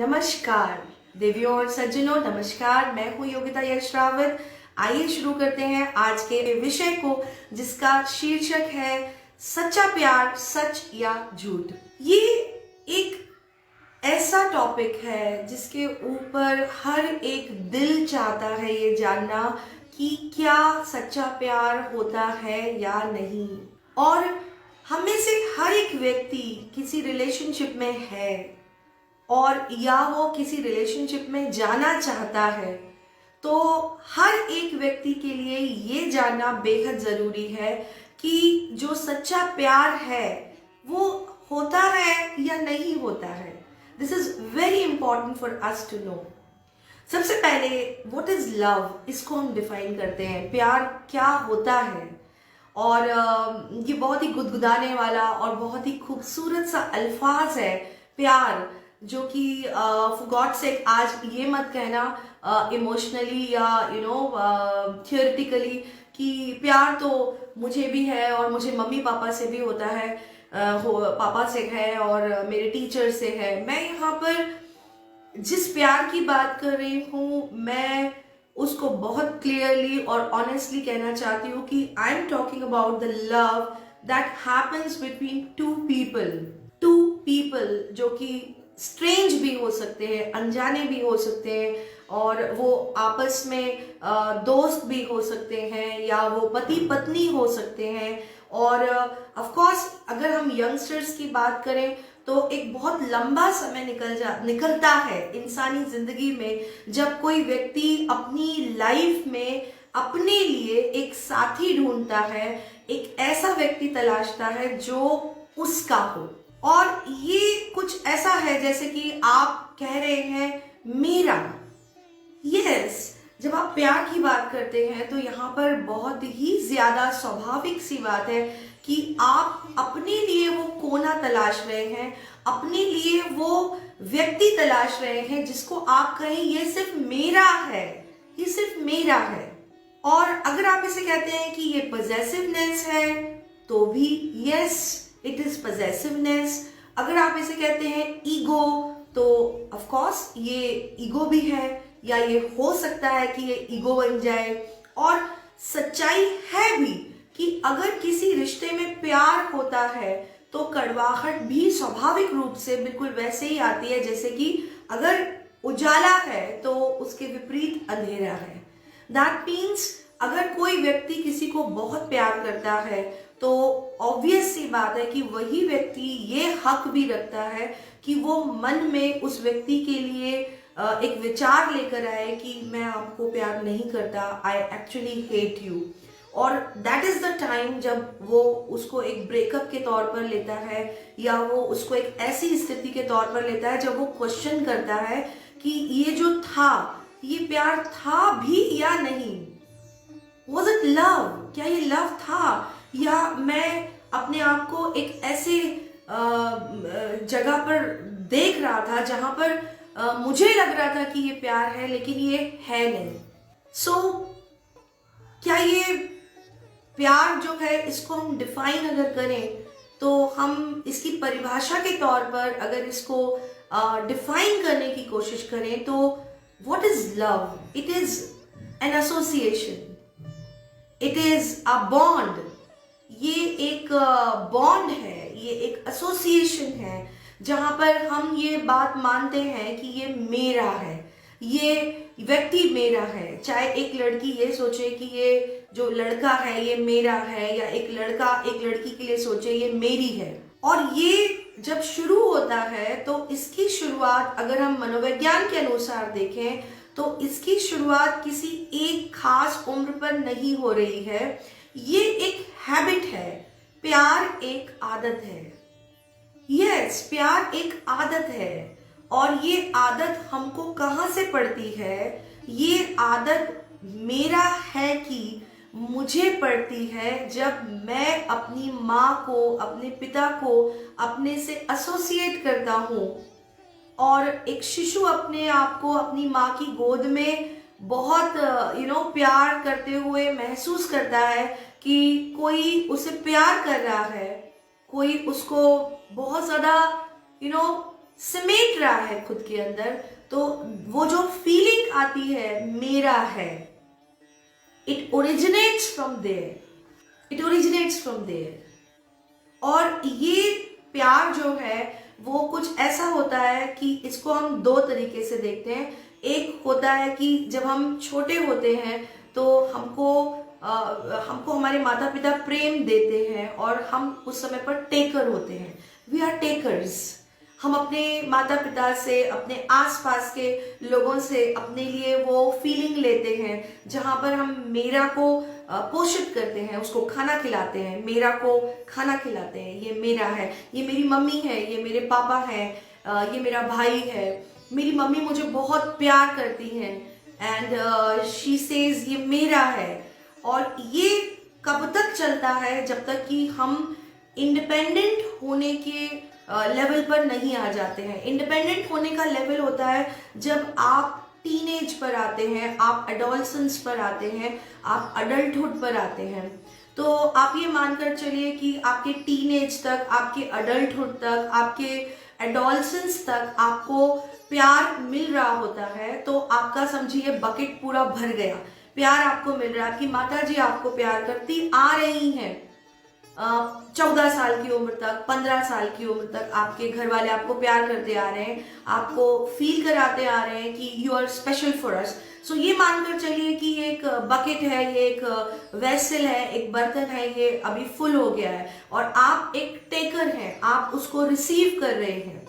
नमस्कार देवियों और सज्जनों, नमस्कार। मैं हूँ योगिता यश रावत। आइए शुरू करते हैं आज के विषय को, जिसका शीर्षक है सच्चा प्यार, सच या झूठ। ये एक ऐसा टॉपिक है जिसके ऊपर हर एक दिल चाहता है ये जानना कि क्या सच्चा प्यार होता है या नहीं। और हम में से हर एक व्यक्ति किसी रिलेशनशिप में है और या वो किसी रिलेशनशिप में जाना चाहता है, तो हर एक व्यक्ति के लिए ये जानना बेहद ज़रूरी है कि जो सच्चा प्यार है वो होता है या नहीं होता है। This is very important for us to know. सबसे पहले व्हाट इज लव, इसको हम डिफाइन करते हैं। प्यार क्या होता है? और ये बहुत ही गुदगुदाने वाला और बहुत ही खूबसूरत सा अल्फाज है प्यार, जो कि फॉर गॉड सेक आज ये मत कहना इमोशनली या थियोरेटिकली कि प्यार तो मुझे भी है और मुझे मम्मी पापा से भी होता है, पापा से है और मेरे टीचर से है। मैं यहाँ पर जिस प्यार की बात कर रही हूँ, मैं उसको बहुत क्लियरली और ऑनेस्टली कहना चाहती हूँ कि I am talking about the love that happens between two people जो कि स्ट्रेंज भी हो सकते हैं, अनजाने भी हो सकते हैं, और वो आपस में दोस्त भी हो सकते हैं, या वो पति पत्नी हो सकते हैं। और ऑफ कोर्स अगर हम यंगस्टर्स की बात करें तो एक बहुत लंबा समय निकलता है इंसानी जिंदगी में, जब कोई व्यक्ति अपनी लाइफ में अपने लिए एक साथी ढूंढता है, एक ऐसा व्यक्ति तलाशता है जो उसका हो। और ये कुछ ऐसा है जैसे कि आप कह रहे हैं मेरा। यस, जब आप प्यार की बात करते हैं तो यहाँ पर बहुत ही ज्यादा स्वाभाविक सी बात है कि आप अपने लिए वो कोना तलाश रहे हैं, अपने लिए वो व्यक्ति तलाश रहे हैं जिसको आप कहें ये सिर्फ मेरा है, ये सिर्फ मेरा है। और अगर आप इसे कहते हैं कि ये पॉजेसिवनेस है तो भी यस, इट इज पॉजेसिवनेस। अगर आप इसे कहते हैं ईगो तो ऑफ कोर्स ये ईगो भी है, या ये हो सकता है कि ये ईगो बन जाए। और सच्चाई है भी कि अगर किसी रिश्ते में प्यार होता है तो कड़वाहट भी स्वाभाविक रूप से बिल्कुल वैसे ही आती है जैसे कि अगर उजाला है तो उसके विपरीत अंधेरा है। दैट मीन्स अगर कोई व्यक्ति किसी को बहुत प्यार करता है तो ऑब्वियस सी बात है कि वही व्यक्ति ये हक भी रखता है कि वो मन में उस व्यक्ति के लिए एक विचार लेकर आए कि मैं आपको प्यार नहीं करता, आई एक्चुअली हेट यू। और दैट इज द टाइम जब वो उसको एक ब्रेकअप के तौर पर लेता है, या वो उसको एक ऐसी स्थिति के तौर पर लेता है जब वो क्वेश्चन करता है कि ये जो था, ये प्यार था भी या नहीं। Was it love? क्या ये लव था, या मैं अपने आप को एक ऐसे जगह पर देख रहा था जहां पर मुझे लग रहा था कि ये प्यार है लेकिन ये है नहीं। सो क्या ये प्यार जो है, इसको हम डिफाइन अगर करें तो हम इसकी परिभाषा के तौर पर अगर इसको डिफाइन करने की कोशिश करें तो what is love? It is an association, it is a bond. ये एक बॉन्ड है, ये एक एसोसिएशन है जहां पर हम ये बात मानते हैं कि ये मेरा है, ये व्यक्ति मेरा है। चाहे एक लड़की ये सोचे कि ये जो लड़का है ये मेरा है, या एक लड़का एक लड़की के लिए सोचे ये मेरी है। और ये जब शुरू होता है तो इसकी शुरुआत अगर हम मनोविज्ञान के अनुसार देखें तो इसकी शुरुआत किसी एक खास उम्र पर नहीं हो रही है। ये एक हैबिट है, प्यार एक आदत है। यस, प्यार एक आदत है। और ये आदत हमको कहाँ से पड़ती है? ये आदत मेरा है कि मुझे पड़ती है जब मैं अपनी माँ को, अपने पिता को अपने से एसोसिएट करता हूँ। और एक शिशु अपने आप को अपनी माँ की गोद में बहुत प्यार करते हुए महसूस करता है कि कोई उसे प्यार कर रहा है, कोई उसको बहुत ज़्यादा समेट रहा है खुद के अंदर, तो वो जो फीलिंग आती है मेरा है, it originates from there, it originates from there. और ये प्यार जो है वो कुछ ऐसा होता है कि इसको हम दो तरीके से देखते हैं। एक होता है कि जब हम छोटे होते हैं तो हमको हमारे माता पिता प्रेम देते हैं और हम उस समय पर टेकर होते हैं, वी आर टेकर्स। हम अपने माता पिता से, अपने आसपास के लोगों से अपने लिए वो फीलिंग लेते हैं जहाँ पर हम मेरा को पोषित करते हैं, उसको खाना खिलाते हैं, मेरा को खाना खिलाते हैं, ये मेरा है, ये मेरी मम्मी है, ये मेरे पापा हैं, ये मेरा भाई है, मेरी मम्मी मुझे बहुत प्यार करती हैं एंड शी सेज ये मेरा है। और ये कब तक चलता है? जब तक कि हम इंडिपेंडेंट होने के लेवल पर नहीं आ जाते हैं। इंडिपेंडेंट होने का लेवल होता है जब आप टीनेज पर आते हैं, आप एडोलसेंस पर आते हैं, आप अडल्टहुड पर आते हैं। तो आप ये मानकर चलिए कि आपके टीनेज तक, आपके अडल्टहुड तक, आपके एडोलसेंस तक आपको प्यार मिल रहा होता है, तो आपका समझिए बकेट पूरा भर गया, प्यार आपको मिल रहा है। आपकी माता जी आपको प्यार करती आ रही हैं, 14 साल की उम्र तक, 15 साल की उम्र तक आपके घर वाले आपको प्यार करते आ रहे हैं, आपको फील कराते आ रहे हैं कि you are special for us. So ये मानकर चलिए कि ये एक बकेट है, ये एक वेसल है, एक बर्तन है, ये अभी फुल हो गया है और आप एक टेकर हैं, आप उसको रिसीव कर रहे हैं।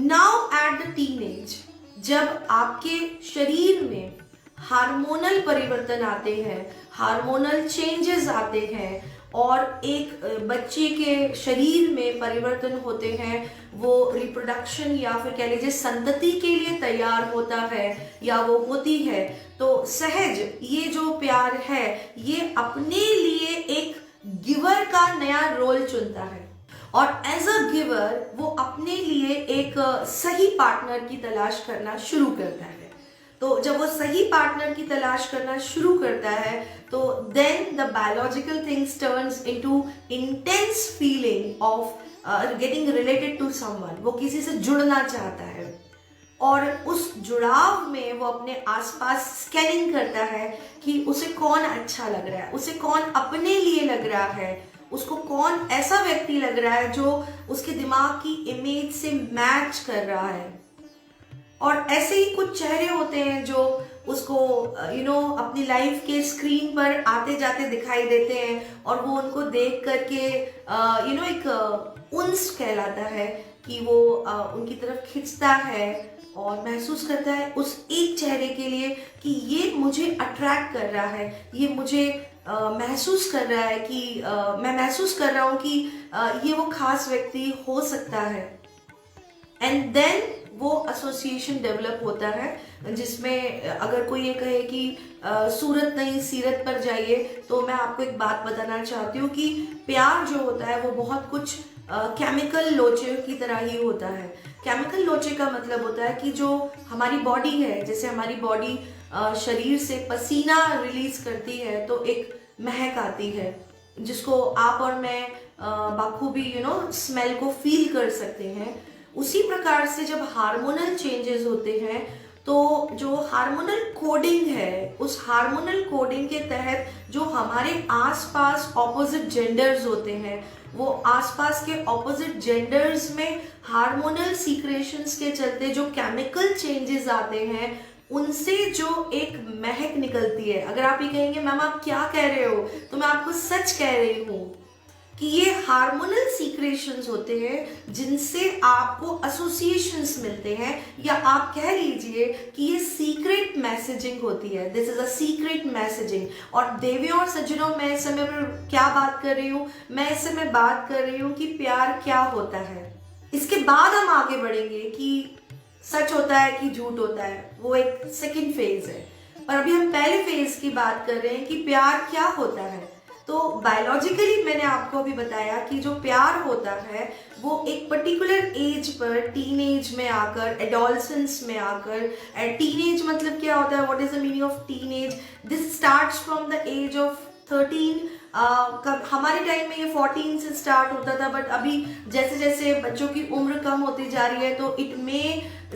नाउ एट द टीनेज, जब आपके शरीर में हार्मोनल परिवर्तन आते हैं, हार्मोनल चेंजेस आते हैं और एक बच्चे के शरीर में परिवर्तन होते हैं, वो रिप्रोडक्शन या फिर कह लीजिए संतति के लिए तैयार होता है या वो होती है, तो सहज ये जो प्यार है ये अपने लिए एक गिवर का नया रोल चुनता है और एज अ गिवर वो अपने लिए एक सही पार्टनर की तलाश करना शुरू करता है। तो जब वो सही पार्टनर की तलाश करना शुरू करता है तो then the biological things turns into intense feeling of getting related to someone. वो किसी से जुड़ना चाहता है और उस जुड़ाव में वो अपने आसपास स्कैनिंग करता है कि उसे कौन अच्छा लग रहा है, उसे कौन अपने लिए लग रहा है, उसको कौन ऐसा व्यक्ति लग रहा है जो उसके दिमाग की इमेज से मैच कर रहा है। और ऐसे ही कुछ चेहरे होते हैं जो उसको अपनी लाइफ के स्क्रीन पर आते जाते दिखाई देते हैं और वो उनको देख करके एक उन्स कहलाता है कि वो उनकी तरफ खिंचता है और महसूस करता है उस एक चेहरे के लिए कि ये मुझे अट्रैक्ट कर रहा है, ये मुझे महसूस कर रहा है कि मैं महसूस कर रहा हूँ कि ये वो खास व्यक्ति हो सकता है। एंड देन वो एसोसिएशन डेवलप होता है जिसमें अगर कोई ये कहे कि सूरत नहीं सीरत पर जाइए, तो मैं आपको एक बात बताना चाहती हूँ कि प्यार जो होता है वो बहुत कुछ केमिकल लोचे की तरह ही होता है। केमिकल लोचे का मतलब होता है कि जो हमारी बॉडी है, जैसे हमारी बॉडी शरीर से पसीना रिलीज करती है तो एक महक आती है जिसको आप और मैं बखूबी स्मेल को फील कर सकते हैं। उसी प्रकार से जब हार्मोनल चेंजेस होते हैं तो जो हार्मोनल कोडिंग है, उस हार्मोनल कोडिंग के तहत जो हमारे आसपास ऑपोजिट जेंडर्स होते हैं, वो आसपास के ऑपोजिट जेंडर्स में हार्मोनल सीक्रेशंस के चलते जो केमिकल चेंजेस आते हैं उनसे जो एक महक निकलती है। अगर आप ये कहेंगे मैम आप क्या कह रहे हो, तो मैं आपको सच कह रही हूँ कि ये हार्मोनल सीक्रेशंस होते हैं जिनसे आपको एसोसिएशंस मिलते हैं, या आप कह लीजिए कि ये सीक्रेट मैसेजिंग होती है। This is a secret messaging. और देवियों और सज्जनों, मैं इस समय पर क्या बात कर रही हूँ? मैं इस समय बात कर रही हूँ कि प्यार क्या होता है। इसके बाद हम आगे बढ़ेंगे कि सच होता है कि झूठ होता है, वो एक सेकेंड फेज है। और अभी हम पहले फेज की बात कर रहे हैं कि प्यार क्या होता है। तो बायोलॉजिकली मैंने आपको अभी बताया कि जो प्यार होता है वो एक पर्टिकुलर एज पर, टीनेज में आकर, एडोलसेंस में आकर, टीनेज मतलब क्या होता है, what is the meaning of teenage? This starts from the age of 13 हमारे टाइम में ये 14 से स्टार्ट होता था, बट अभी जैसे जैसे बच्चों की उम्र कम होती जा रही है तो it may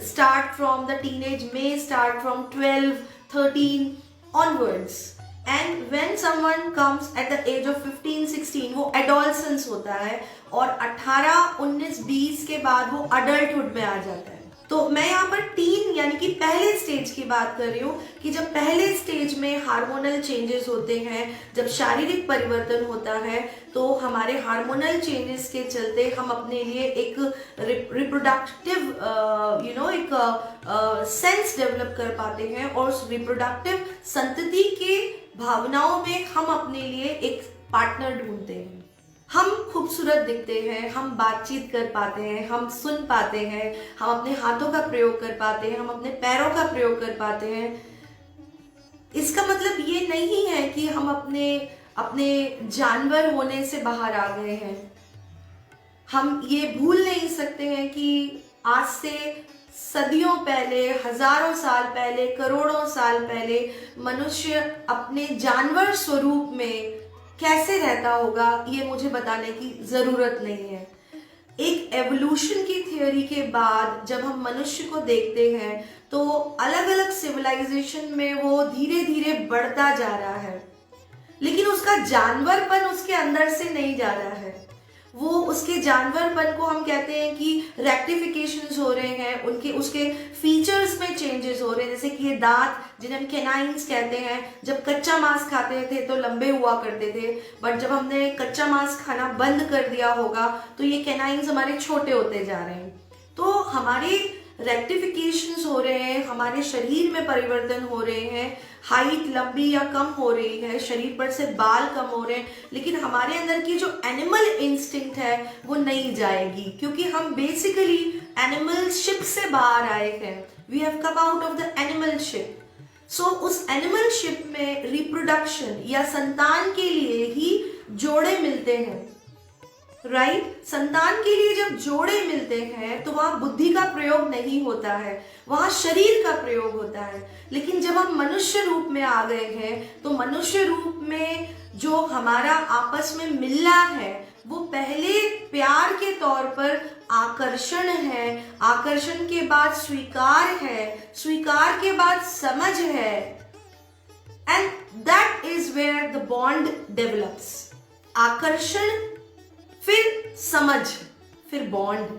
start from the teenage, may start from 12, 13 onwards. And when someone comes at the age of 15, 16 वो एडोलसेंस होता है, और 18, 19, 20 के बाद वो अडल्टहुड में आ जाता है। तो मैं यहाँ पर टीन यानी कि पहले स्टेज की बात कर रही हूँ कि जब पहले स्टेज में हार्मोनल चेंजेस होते हैं, जब शारीरिक परिवर्तन होता है, तो हमारे हार्मोनल चेंजेस के चलते हम अपने लिए एक रिप्रोडक्टिव एक सेंस डेवलप कर पाते हैं, और उस रिप्रोडक्टिव संतति के भावनाओं में हम अपने लिए एक पार्टनर ढूंढते हैं। हम खूबसूरत दिखते हैं, हम बातचीत कर पाते हैं, हम सुन पाते हैं, हम अपने हाथों का प्रयोग कर पाते हैं, हम अपने पैरों का प्रयोग कर पाते हैं। इसका मतलब ये नहीं है कि हम अपने जानवर होने से बाहर आ गए हैं। हम ये भूल नहीं सकते हैं कि आज से सदियों पहले, हजारों साल पहले, करोड़ों साल पहले मनुष्य अपने जानवर स्वरूप में कैसे रहता होगा, ये मुझे बताने की जरूरत नहीं है। एक एवोल्यूशन की थियोरी के बाद जब हम मनुष्य को देखते हैं तो अलग अलग सिविलाइजेशन में वो धीरे धीरे बढ़ता जा रहा है, लेकिन उसका जानवरपन उसके अंदर से नहीं जा रहा है। वो उसके जानवरपन को हम कहते हैं कि रेक्टिफिकेशंस हो रहे हैं, उसके फीचर्स में चेंजेस हो रहे हैं, जैसे कि ये दांत जिन्हें हम कैनाइन्स कहते हैं, जब कच्चा मांस खाते थे तो लंबे हुआ करते थे, बट जब हमने कच्चा मांस खाना बंद कर दिया होगा तो ये कैनाइन्स हमारे छोटे होते जा रहे हैं। तो हमारे रेक्टिफिकेशंस हो रहे हैं, हमारे शरीर में परिवर्तन हो रहे हैं, हाइट लंबी या कम हो रही है, शरीर पर से बाल कम हो रहे हैं, लेकिन हमारे अंदर की जो एनिमल इंस्टिंक्ट है वो नहीं जाएगी, क्योंकि हम बेसिकली एनिमल शिप से बाहर आए हैं। We have come out of the animal ship. So उस एनिमल शिप में रिप्रोडक्शन या संतान के लिए ही जोड़े मिलते हैं, राइट? संतान के लिए जब जोड़े मिलते हैं तो वहां बुद्धि का प्रयोग नहीं होता है, वहां शरीर का प्रयोग होता है। लेकिन जब हम मनुष्य रूप में आ गए हैं तो मनुष्य रूप में जो हमारा आपस में मिलना है वो पहले प्यार के तौर पर आकर्षण है, आकर्षण के बाद स्वीकार है, स्वीकार के बाद समझ है, and that is where the bond develops. आकर्षण, फिर समझ, फिर बॉन्ड।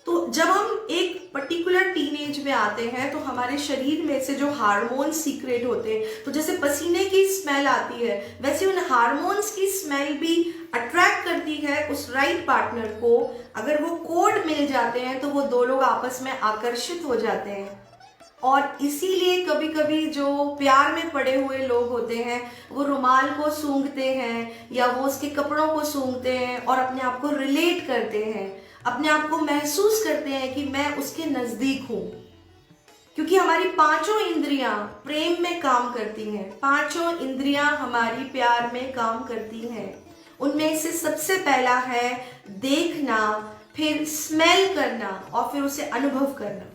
तो जब हम एक पर्टिकुलर टीनेज में आते हैं तो हमारे शरीर में से जो हार्मोन सीक्रेट होते हैं, तो जैसे पसीने की स्मेल आती है वैसे उन हार्मोन्स की स्मेल भी अट्रैक्ट करती है उस राइट पार्टनर को। अगर वो कोड मिल जाते हैं तो वो दो लोग आपस में आकर्षित हो जाते हैं, और इसीलिए कभी कभी जो प्यार में पड़े हुए लोग होते हैं वो रुमाल को सूंघते हैं या वो उसके कपड़ों को सूंघते हैं और अपने आप को रिलेट करते हैं, अपने आप को महसूस करते हैं कि मैं उसके नजदीक हूं, क्योंकि हमारी पांचों इंद्रियां प्रेम में काम करती हैं। पांचों इंद्रियां हमारी प्यार में काम करती हैं। उनमें से सबसे पहला है देखना, फिर स्मेल करना और फिर उसे अनुभव करना,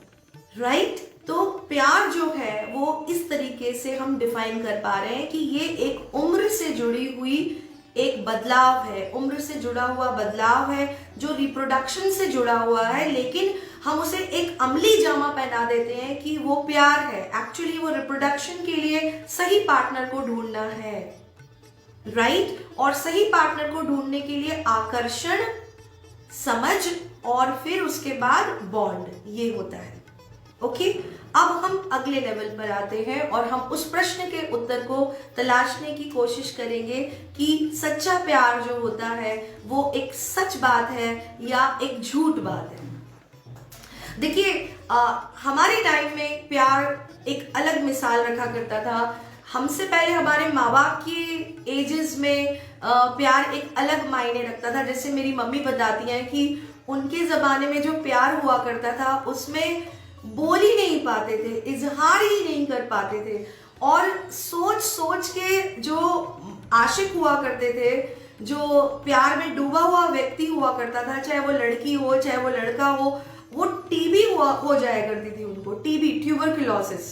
राइट? तो प्यार जो है वो इस तरीके से हम डिफाइन कर पा रहे हैं कि ये एक उम्र से जुड़ी हुई एक बदलाव है, उम्र से जुड़ा हुआ बदलाव है जो रिप्रोडक्शन से जुड़ा हुआ है, लेकिन हम उसे एक अमली जामा पहना देते हैं कि वो प्यार है। एक्चुअली वो रिप्रोडक्शन के लिए सही पार्टनर को ढूंढना है, राइट? और सही पार्टनर को ढूंढने के लिए आकर्षण, समझ और फिर उसके बाद बॉन्ड, ये होता है। ओके, अब हम अगले लेवल पर आते हैं और हम उस प्रश्न के उत्तर को तलाशने की कोशिश करेंगे कि सच्चा प्यार जो होता है वो एक सच बात है या एक झूठ बात है। देखिए, हमारे टाइम में प्यार एक अलग मिसाल रखा करता था। हमसे पहले हमारे माँ बाप की एजेस में प्यार एक अलग मायने रखता था। जैसे मेरी मम्मी बताती हैं कि उनके ज़माने में जो प्यार हुआ करता था उसमें बोल ही नहीं पाते थे, इजहार ही नहीं कर पाते थे, और सोच सोच के जो आशिक हुआ करते थे, जो प्यार में डूबा हुआ व्यक्ति हुआ करता था, चाहे वो लड़की हो चाहे वो लड़का हो, वो टीबी हो जाया करती थी उनको, टीबी, ट्यूबरकुलोसिस,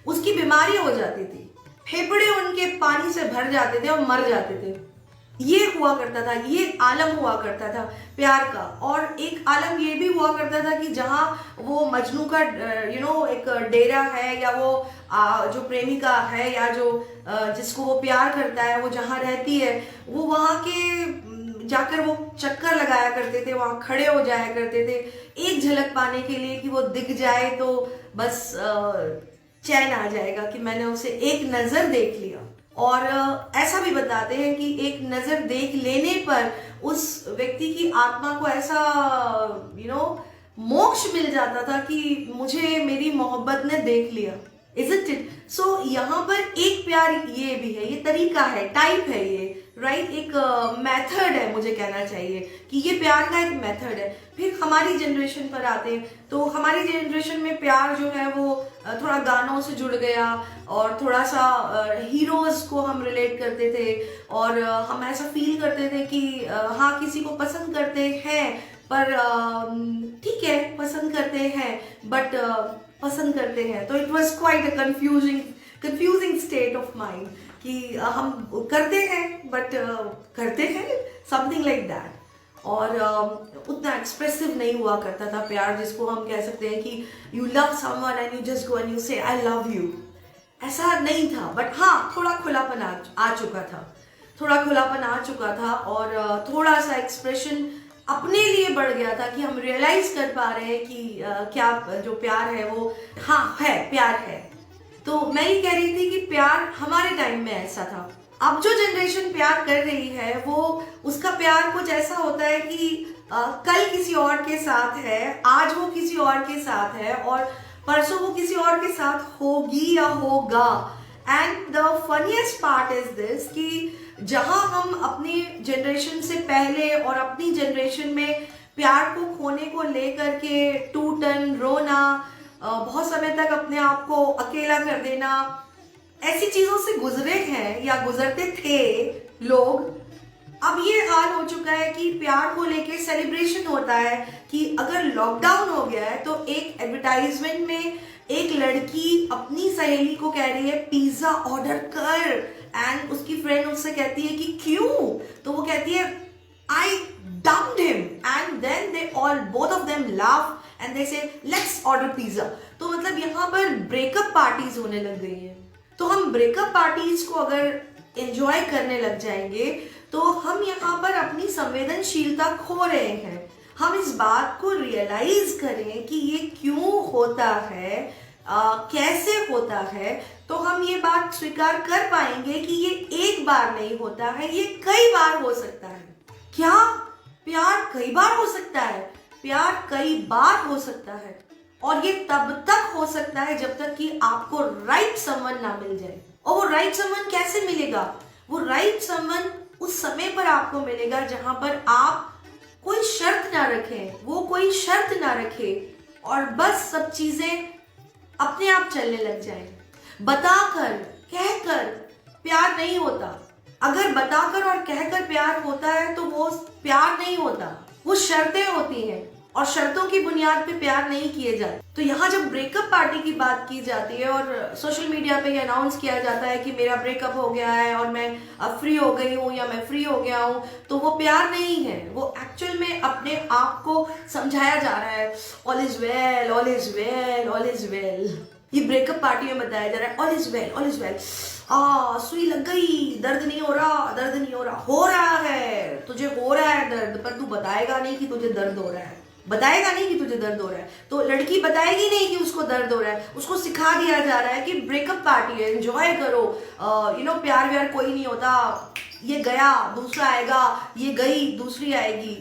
उसकी बीमारी हो जाती थी। फेफड़े उनके पानी से भर जाते थे और मर जाते थे। ये हुआ करता था, ये आलम हुआ करता था प्यार का। और एक आलम ये भी हुआ करता था कि जहाँ वो मजनू का एक डेरा है, या वो जो प्रेमिका है, या जो जिसको वो प्यार करता है, वो जहाँ रहती है, वो वहाँ के जाकर वो चक्कर लगाया करते थे, वहाँ खड़े हो जाया करते थे एक झलक पाने के लिए कि वो दिख जाए तो बस चैन आ जाएगा कि मैंने उसे एक नजर देख लिया। और ऐसा भी बताते हैं कि एक नजर देख लेने पर उस व्यक्ति की आत्मा को ऐसा मोक्ष मिल जाता था कि मुझे मेरी मोहब्बत ने देख लिया। Isn't it? So यहाँ पर एक प्यार ये भी है, ये तरीका है, टाइप है ये, राइट? एक मेथड है, मुझे कहना चाहिए कि ये प्यार का एक मेथड है। फिर हमारी जनरेशन पर आते हैं तो हमारी जनरेशन में प्यार जो है वो थोड़ा गानों से जुड़ गया, और थोड़ा सा हीरोज को हम रिलेट करते थे, और हम ऐसा फील करते थे कि हाँ किसी को पसंद करते हैं, पर ठीक है पसंद करते हैं, बट पसंद करते हैं। तो it was quite a confusing state of mind कि हम करते हैं बट करते हैं समथिंग लाइक दैट। और उतना एक्सप्रेसिव नहीं हुआ करता था प्यार, जिसको हम कह सकते हैं कि you love someone and you just go and you से आई लव यू। ऐसा नहीं था, बट हाँ थोड़ा खुलापन आ चुका था, थोड़ा खुलापन आ चुका था, और थोड़ा सा एक्सप्रेशन अपने लिए बढ़ गया था कि हम रियलाइज कर पा रहे हैं कि क्या जो प्यार है वो हाँ है, प्यार है। तो मैं ये कह रही थी कि प्यार हमारे टाइम में ऐसा था। अब जो जनरेशन प्यार कर रही है वो उसका प्यार कुछ ऐसा होता है कि कल किसी और के साथ है, आज वो किसी और के साथ है, और परसों वो किसी और के साथ होगी या होगा। And the funniest part is this कि जहां हम अपनी जनरेशन से पहले और अपनी जनरेशन में प्यार को खोने को लेकर के टूटन, रोना, बहुत समय तक अपने आप को अकेला कर देना, ऐसी चीजों से गुजरे हैं या गुजरते थे लोग, अब ये हाल हो चुका है कि प्यार को लेके सेलिब्रेशन होता है कि अगर लॉकडाउन हो गया है तो एक एडवर्टाइजमेंट में एक लड़की अपनी सहेली को कह रही है पिज्जा ऑर्डर कर, एंड उसकी फ्रेंड उससे कहती है कि क्यों, तो वो कहती है I dumped him, and then they all both of them laugh and they say let's order pizza. तो मतलब यहाँ पर ब्रेकअप पार्टीज होने लग गई है। तो हम ब्रेकअप पार्टीज को अगर एंजॉय करने लग जाएंगे तो हम यहाँ पर अपनी संवेदनशीलता खो रहे हैं। हम इस बात को रियलाइज करें कि ये क्यों होता है, कैसे होता है, तो हम ये बात स्वीकार कर पाएंगे कि ये एक बार नहीं होता है, ये कई बार हो सकता है। क्या प्यार कई बार हो सकता है? प्यार कई बार हो सकता है, और ये तब तक हो सकता है जब तक कि आपको राइट समवन ना मिल जाए। और वो राइट समवन कैसे मिलेगा? वो राइट समवन उस समय पर आपको मिलेगा जहां पर आप कोई शर्त ना रखें, वो कोई शर्त ना रखे, और बस सब चीजें अपने आप चलने लग जाए। बताकर कहकर प्यार नहीं होता। अगर बताकर और कहकर प्यार होता है तो वो प्यार नहीं होता, वो शर्तें होती हैं, और शर्तों की बुनियाद पे प्यार नहीं किए जाते। तो यहाँ जब ब्रेकअप पार्टी की बात की जाती है और सोशल मीडिया पे ये अनाउंस किया जाता है कि मेरा ब्रेकअप हो गया है और मैं अब फ्री हो गई हूँ या मैं फ्री हो गया हूँ, तो वो प्यार नहीं है, वो एक्चुअल में अपने आप को समझाया जा रहा है all is well, all is well, all is well. ये ब्रेकअप पार्टी में बताया जा रहा है all is well, all is well. सुई लग गई, दर्द नहीं हो रहा, दर्द नहीं हो रहा है, तुझे हो रहा है दर्द, पर तू बताएगा नहीं कि तुझे दर्द हो रहा है, बताएगा नहीं कि तुझे दर्द हो रहा है। तो लड़की बताएगी नहीं कि उसको दर्द हो रहा है, उसको सिखा दिया जा रहा है कि ब्रेकअप पार्टी है, एंजॉय करो, प्यार व्यार कोई नहीं होता, ये गया दूसरा आएगा, ये गई दूसरी आएगी।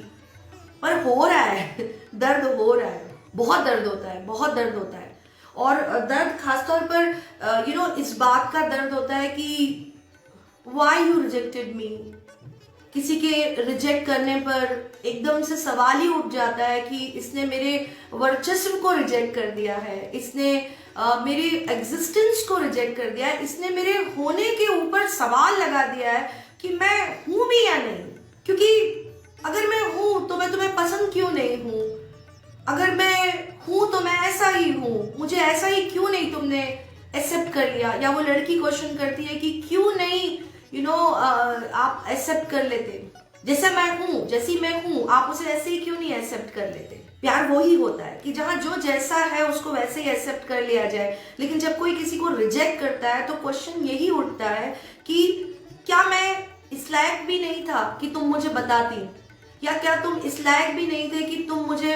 पर हो रहा है, दर्द हो रहा है, बहुत दर्द होता है, बहुत दर्द होता है। और दर्द खासतौर पर इस बात का दर्द होता है कि वाई यू रिजेक्टेड मी। किसी के रिजेक्ट करने पर एकदम से सवाल ही उठ जाता है कि इसने मेरे वर्चस्व को रिजेक्ट कर दिया है, इसने मेरी एग्जिस्टेंस को रिजेक्ट कर दिया है, इसने मेरे होने के ऊपर सवाल लगा दिया है कि मैं हूं भी या नहीं। क्योंकि अगर मैं हूं तो मैं तुम्हें पसंद क्यों नहीं हूं? अगर मैं हूं तो मैं ऐसा ही हूं, मुझे ऐसा ही क्यों नहीं तुमने एक्सेप्ट कर लिया, या वो लड़की क्वेश्चन करती है कि क्यों नहीं आप एक्सेप्ट कर लेते, जैसे मैं हूं आप उसे ऐसे ही क्यों नहीं एक्सेप्ट कर लेते। प्यार वो ही होता है कि जहां जो जैसा है उसको वैसे ही एक्सेप्ट कर लिया जाए। लेकिन जब कोई किसी को रिजेक्ट करता है तो क्वेश्चन यही उठता है कि क्या मैं इस लायक भी नहीं था कि तुम मुझे बताती, या क्या तुम इस लायक भी नहीं थे कि तुम मुझे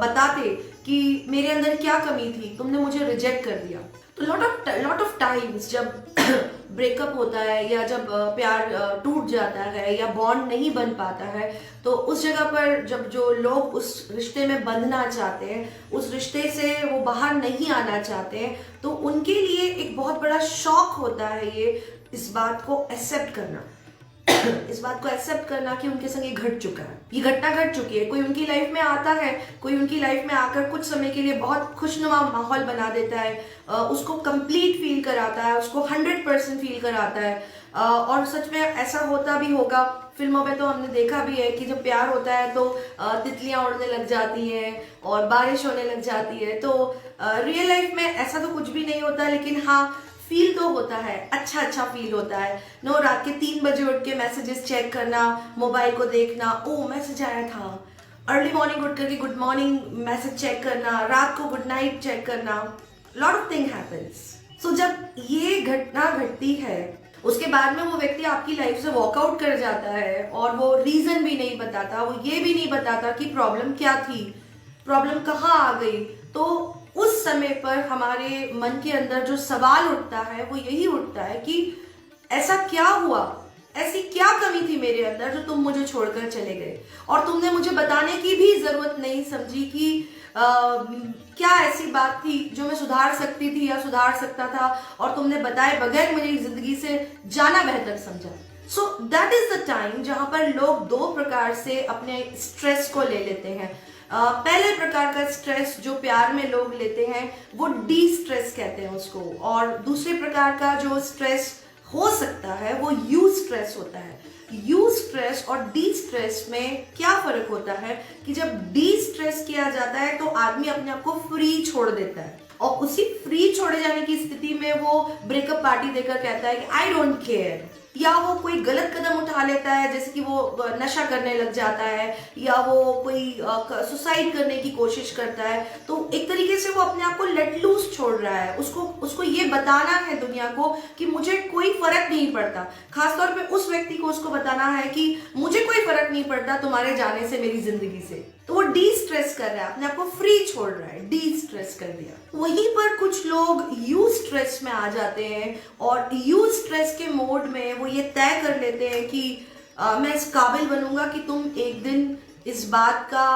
बताते कि मेरे अंदर क्या कमी थी, तुमने मुझे रिजेक्ट कर दिया। तो लॉट ऑफ टाइम्स जब ब्रेकअप होता है या जब प्यार टूट जाता है या बॉन्ड नहीं बन पाता है, तो उस जगह पर जब जो लोग उस रिश्ते में बंधना चाहते हैं, उस रिश्ते से वो बाहर नहीं आना चाहते हैं, तो उनके लिए एक बहुत बड़ा शॉक होता है ये इस बात को एक्सेप्ट करना इस बात को एक्सेप्ट करना कि उनके संग ये घट चुका है, ये घटना घट चुकी है। कोई उनकी लाइफ में आता है, कोई उनकी लाइफ में आकर कुछ समय के लिए बहुत खुशनुमा माहौल बना देता है, उसको कंप्लीट फील कराता है, उसको 100% फील कराता है। और सच में ऐसा होता भी होगा, फिल्मों में तो हमने देखा भी है कि जब प्यार होता है तो तितलियां उड़ने लग जाती हैं और बारिश होने लग जाती है। तो रियल लाइफ में ऐसा तो कुछ भी नहीं होता, लेकिन हाँ फील तो होता है, अच्छा फील होता है। रात के 3 बजे उठ के मैसेजेस चेक करना, मोबाइल को देखना, ओ मैसेज आया था, अर्ली मॉर्निंग उठ करके गुड मॉर्निंग मैसेज चेक करना, रात को गुड नाइट चेक करना, लॉट ऑफ थिंग हैपेंस। सो जब ये घटना घटती है उसके बाद में वो व्यक्ति आपकी लाइफ से वॉकआउट कर जाता है और वो रीजन भी नहीं बताता, वो ये भी नहीं बताता कि प्रॉब्लम क्या थी, प्रॉब्लम कहाँ आ गई। तो उस समय पर हमारे मन के अंदर जो सवाल उठता है वो यही उठता है कि ऐसा क्या हुआ, ऐसी क्या कमी थी मेरे अंदर जो तुम मुझे छोड़कर चले गए, और तुमने मुझे बताने की भी जरूरत नहीं समझी कि क्या ऐसी बात थी जो मैं सुधार सकती थी या सुधार सकता था, और तुमने बताए बगैर मेरी जिंदगी से जाना बेहतर समझा। So that is the time जहां पर लोग 2 प्रकार से अपने स्ट्रेस को ले लेते हैं। पहले प्रकार का स्ट्रेस जो प्यार में लोग लेते हैं वो डी स्ट्रेस कहते हैं उसको, और दूसरे प्रकार का जो स्ट्रेस हो सकता है वो यू स्ट्रेस होता है। यू स्ट्रेस और डी स्ट्रेस में क्या फर्क होता है कि जब डी स्ट्रेस किया जाता है तो आदमी अपने आप को फ्री छोड़ देता है, और उसी फ्री छोड़े जाने की स्थिति में वो ब्रेकअप पार्टी देकर कहता है कि आई डोंट केयर, या वो कोई गलत कदम उठा लेता है, जैसे कि वो नशा करने लग जाता है या वो कोई सुसाइड करने की कोशिश करता है। तो एक तरीके से वो अपने आप को लेट लूज छोड़ रहा है, उसको ये बताना है दुनिया को कि मुझे कोई फर्क नहीं पड़ता। खासतौर पे उस व्यक्ति को उसको बताना है कि मुझे कोई फर्क नहीं पड़ता तुम्हारे जाने से मेरी जिंदगी से। तो वो डी स्ट्रेस कर रहा है, अपने आप को फ्री छोड़ रहा है, डी स्ट्रेस कर दिया। वहीं पर कुछ लोग यू स्ट्रेस में आ जाते हैं, और यू स्ट्रेस के मोड में वो ये तय कर लेते हैं कि मैं इस काबिल बनूंगा कि तुम एक दिन इस बात का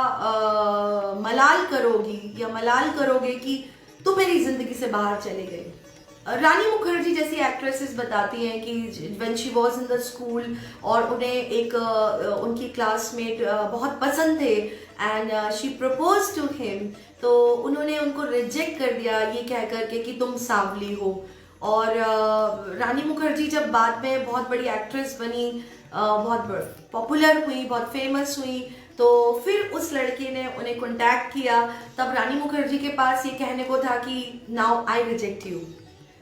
मलाल करोगी या मलाल करोगे कि तुम मेरी जिंदगी से बाहर चले गए। रानी मुखर्जी जैसी एक्ट्रेसेस बताती हैं कि when she was in the school और उन्हें एक उनकी क्लासमेट बहुत पसंद थे and she propose to him, तो उन्होंने उनको रिजेक्ट कर दिया ये कह करके कि तुम सांवली हो। और रानी मुखर्जी जब बाद में बहुत बड़ी एक्ट्रेस बनी, बहुत पॉपुलर हुई, बहुत फेमस हुई, तो फिर उस लड़के ने उन्हें कॉन्टैक्ट किया। तब रानी मुखर्जी के पास ये कहने को था कि now I reject you.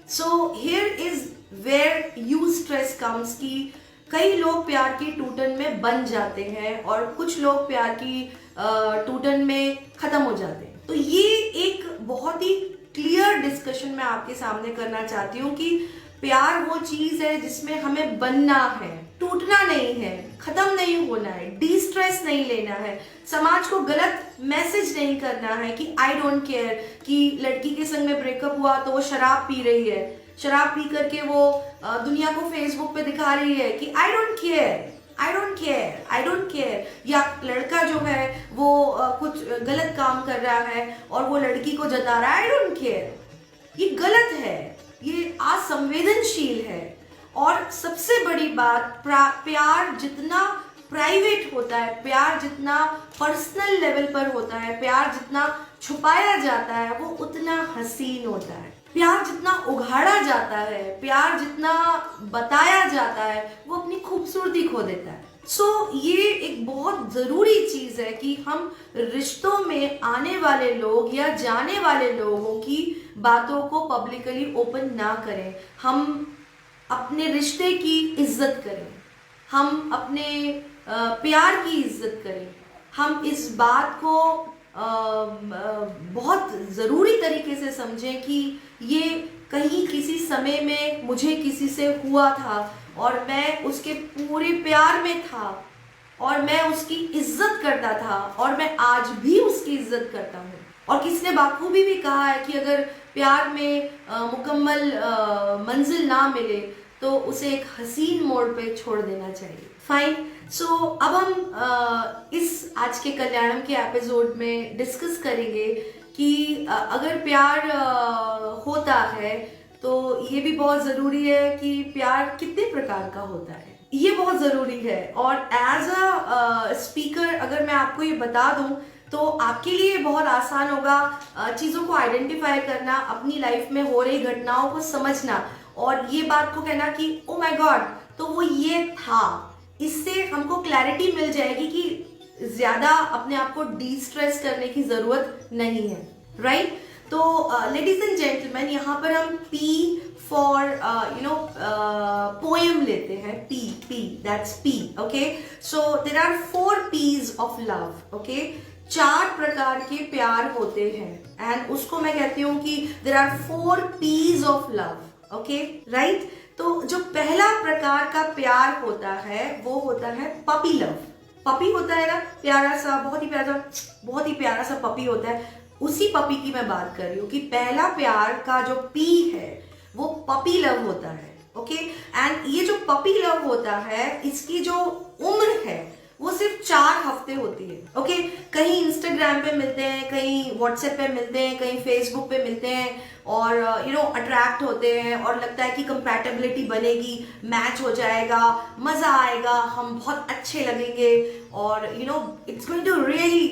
So here is where you stress comes कि कई लोग प्यार की टूटन में बन जाते हैं और कुछ लोग प्यार की टूटन में खत्म हो जाते हैं। तो ये एक बहुत ही क्लियर डिस्कशन मैं आपके सामने करना चाहती हूँ कि प्यार वो चीज है जिसमें हमें बनना है, टूटना नहीं है, खत्म नहीं होना है, डी स्ट्रेस नहीं लेना है, समाज को गलत मैसेज नहीं करना है कि आई डोंट केयर, कि लड़की के संग में ब्रेकअप हुआ तो वो शराब पी रही है, शराब पी करके वो दुनिया को फेसबुक पे दिखा रही है कि I don't care, I don't care, I don't care. या लड़का जो है वो कुछ गलत काम कर रहा है और वो लड़की को जता रहा है आई डोंट केयर। ये गलत है, ये असंवेदनशील है। और सबसे बड़ी बात, प्यार जितना प्राइवेट होता है, प्यार जितना पर्सनल लेवल पर होता है, प्यार जितना छुपाया जाता है वो उतना हसीन होता है। प्यार जितना उघाड़ा जाता है, प्यार जितना बताया जाता है वो अपनी खूबसूरती खो देता है। सो ये एक बहुत ज़रूरी चीज़ है कि हम रिश्तों में आने वाले लोग या जाने वाले लोगों की बातों को पब्लिकली ओपन ना करें। हम अपने रिश्ते की इज्जत करें, हम अपने प्यार की इज्जत करें। हम इस बात को बहुत ज़रूरी तरीके से समझें कि ये कहीं किसी समय में मुझे किसी से हुआ था और मैं उसके पूरे प्यार में था और मैं उसकी इज्जत करता था और मैं आज भी उसकी इज्जत करता हूँ। और किसी ने बाखूबी भी कहा है कि अगर प्यार में मुकम्मल मंजिल ना मिले तो उसे एक हसीन मोड़ पे छोड़ देना चाहिए। फाइन। सो अब हम इस आज के कल्याणम के एपिसोड में डिस्कस करेंगे कि अगर प्यार होता है तो ये भी बहुत ज़रूरी है कि प्यार कितने प्रकार का होता है, ये बहुत ज़रूरी है। और एज अ स्पीकर अगर मैं आपको ये बता दूं तो आपके लिए बहुत आसान होगा चीज़ों को आइडेंटिफाई करना, अपनी लाइफ में हो रही घटनाओं को समझना और ये बात को कहना कि ओ माय गॉड, तो वो ये था। इससे हमको क्लैरिटी मिल जाएगी कि ज़्यादा अपने आप को डी स्ट्रेस करने की ज़रूरत नहीं है, राइट? तो लेडीज एंड जेंटलमैन, यहाँ पर हम पी फॉर पोएम लेते हैं। P that's P, okay? So there are 4 P's of love, okay? 4 प्रकार के प्यार होते हैं एंड उसको मैं कहती हूँ कि there are 4 P's of love, okay, right? तो जो पहला प्रकार का प्यार होता है वो होता है पपी लव। पपी होता है ना, प्यारा सा, बहुत ही प्यारा सा पपी होता है। उसी पपी की मैं बात कर रही हूँ कि पहला प्यार का जो पी है वो पपी लव होता है, ओके? एंड ये जो पपी लव होता है इसकी जो उम्र है वो सिर्फ 4 हफ्ते होती है, ओके? कहीं इंस्टाग्राम पे मिलते हैं, कहीं व्हाट्सएप पे मिलते हैं, कहीं फेसबुक पे मिलते हैं और अट्रैक्ट होते हैं और लगता है कि कंपैटिबिलिटी बनेगी, मैच हो जाएगा, मजा आएगा, हम बहुत अच्छे लगेंगे और it's going to really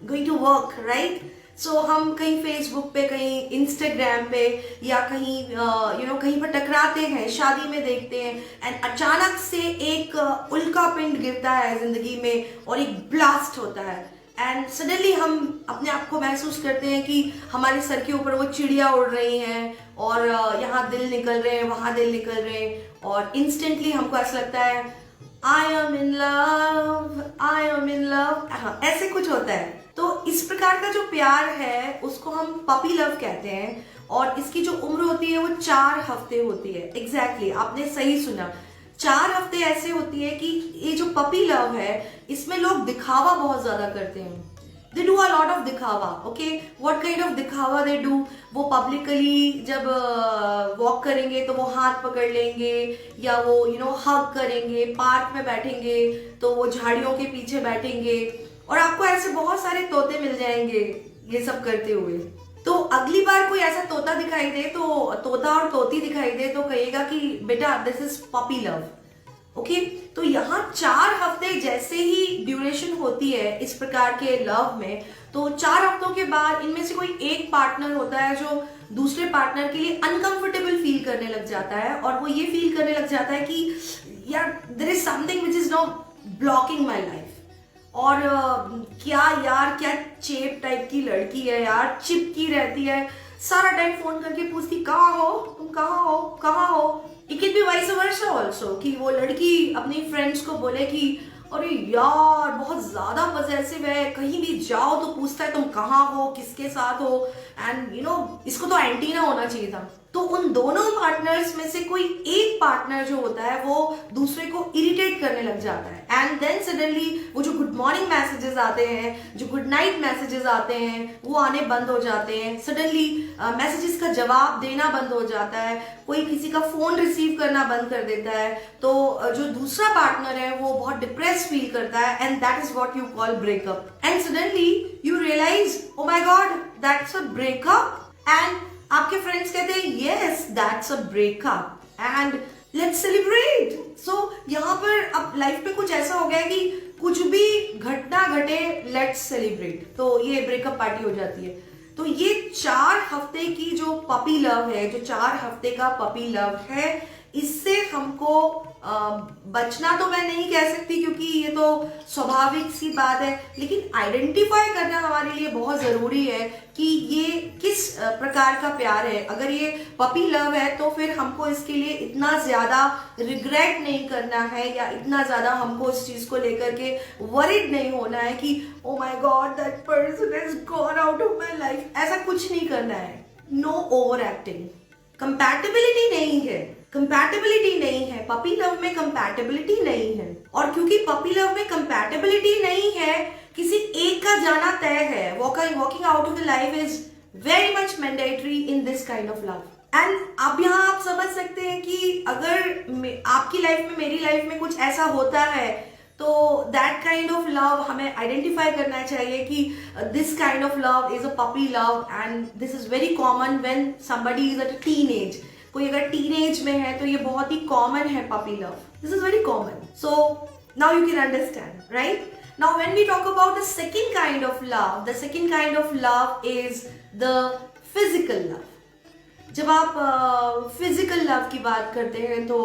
going to work, right? So हम कहीं फेसबुक पे, कहीं इंस्टाग्राम पे या कहीं कहीं पर टकराते हैं, शादी में देखते हैं एंड अचानक से एक उल्का पिंड गिरता है जिंदगी में और एक ब्लास्ट होता है एंड सडनली हम अपने आप को महसूस करते हैं कि हमारे सर के ऊपर वो चिड़िया उड़ रही हैं और यहाँ दिल निकल रहे हैं, वहाँ दिल निकल रहे हैं और इंस्टेंटली हमको ऐसा लगता है I am in love, I am in love, ऐसे कुछ होता है। तो इस प्रकार का जो प्यार है उसको हम पपी लव कहते हैं और इसकी जो उम्र होती है वो 4 हफ्ते होती है। एग्जैक्टली, आपने सही सुना, 4 हफ्ते ऐसे होती है कि ये जो पपी लव है इसमें लोग दिखावा बहुत ज्यादा करते हैं। They do a lot of दिखावा, ओके? व्हाट काइंड ऑफ दिखावा दे डू? वो पब्लिकली जब वॉक करेंगे तो वो हाथ पकड़ लेंगे या वो हग करेंगे, पार्क में बैठेंगे तो वो झाड़ियों के पीछे बैठेंगे और आपको ऐसे बहुत सारे तोते मिल जाएंगे ये सब करते हुए। तो अगली बार कोई ऐसा तोता दिखाई दे, तो तोता और तोती दिखाई दे तो कहिएगा कि बेटा this is puppy love, okay? तो यहाँ 4 हफ्ते जैसे ही ड्यूरेशन होती है इस प्रकार के लव में, तो 4 हफ्तों के बाद इनमें से कोई एक पार्टनर होता है जो दूसरे पार्टनर के लिए अनकंफर्टेबल फील करने लग जाता है और वो ये फील करने लग जाता है कि यार there is something which is now blocking my life. और क्या चेप टाइप की लड़की है यार, चिपकी रहती है, सारा टाइम फोन करके पूछती कहाँ हो तुम, कहाँ हो, कहाँ हो। It can be vice versa also कि वो लड़की अपनी फ्रेंड्स को बोले कि अरे यार बहुत ज्यादा पॉसेसिव है, कहीं भी जाओ तो पूछता है तुम कहाँ हो, किसके साथ हो एंड इसको तो एंटीना होना चाहिए था। तो उन दोनों पार्टनर्स में से कोई एक पार्टनर जो होता है वो दूसरे को इरिटेट करने लग जाता है एंड देन सडनली वो जो गुड मॉर्निंग मैसेजेस आते हैं, जो गुड नाइट मैसेजेस आते हैं वो आने बंद हो जाते हैं। सडनली मैसेजेस का जवाब देना बंद हो जाता है, कोई किसी का फोन रिसीव करना बंद कर देता है। तो जो दूसरा पार्टनर है वो बहुत डिप्रेस फील करता है and that is what you call breakup and suddenly you realise oh my God that's a breakup and आपके फ्रेंड्स कहते हैं yes that's a breakup and let's celebrate. So यहाँ पर अब लाइफ में कुछ ऐसा हो गया है कि कुछ भी घटना घटे लेट्स सेलिब्रेट, तो ये ब्रेकअप पार्टी हो जाती है। तो ये 4 हफ्ते की जो पपी लव है, जो 4 हफ्ते का पपी लव है, इससे हमको बचना तो मैं नहीं कह सकती क्योंकि ये तो स्वाभाविक सी बात है, लेकिन आइडेंटिफाई करना हमारे लिए बहुत ज़रूरी है कि ये किस प्रकार का प्यार है। अगर ये पपी लव है तो फिर हमको इसके लिए इतना ज़्यादा रिग्रेट नहीं करना है या इतना ज़्यादा हमको इस चीज़ को लेकर के वरिड नहीं होना है कि ओ my God that person has gone out of my life. ऐसा कुछ नहीं करना है। Know over acting. कंपैटिबिलिटी नहीं है, कंपैटिबिलिटी नहीं है, पपी लव में कंपैटिबिलिटी नहीं है। और क्योंकि पपी लव में कंपैटिबिलिटी नहीं है, किसी एक का जाना तय है। Walking out of the life is very much mandatory in this kind of love. And अब यहाँ आप समझ सकते हैं कि अगर आपकी लाइफ में, मेरी लाइफ में कुछ ऐसा होता है तो दैट काइंड ऑफ लव हमें आइडेंटिफाई करना चाहिए कि this kind of love is a puppy love and this is very common when somebody is at teenage. कोई अगर टीनेज में है तो ये बहुत ही कॉमन है puppy love. This is very common. So now you can understand, right? Now when we talk about the second kind of love, the second kind of love is the physical love. जब आप physical love की बात करते हैं तो